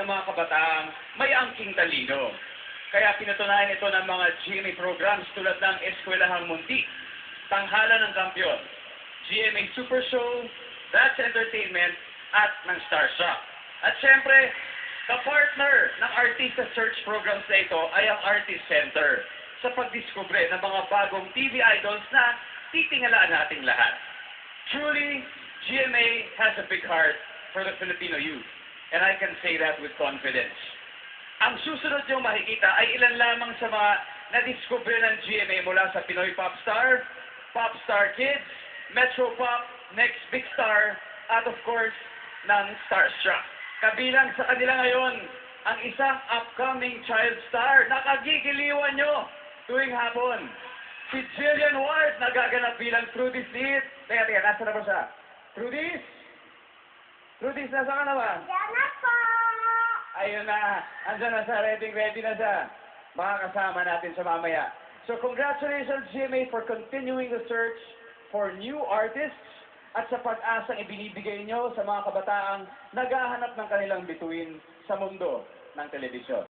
ng mga kabataang may angking talino. Kaya pinatunayan ito ng mga GMA programs tulad ng Eskwelahang Munti, Tanghalan ng Kampiyon, GMA Super Show, That's Entertainment, at ng Starstruck. At syempre, ka-partner ng Artista Search programs na ito ay ang Artist Center sa pagdiskubre ng mga bagong TV idols na titingalaan nating lahat. Truly, GMA has a big heart for the Filipino youth, and I can say that with confidence. Ang susunod niyong makikita ay ilan lamang sa mga nadiskubre ng GMA mula sa Pinoy Popstar, Popstar Kids, Metro Pop, Next Big Star, at of course, ng Starstruck. Kabilang sa kanila ngayon, ang isang upcoming child star na kagigiliwan nyo tuwing hapon. Si Jillian Ward, nagaganap bilang Trudis Lead. Teka, nasa na ba siya? Trudis? Trudis, nasa ka na ba? Diyan na po! Ayun na, andyan na siya, ready na siya. Makakasama natin sa mamaya. So congratulations GMA for continuing the search for new artists at sa pag-asang ibinibigay nyo sa mga kabataang naghahanap ng kanilang bituin sa mundo ng telebisyon.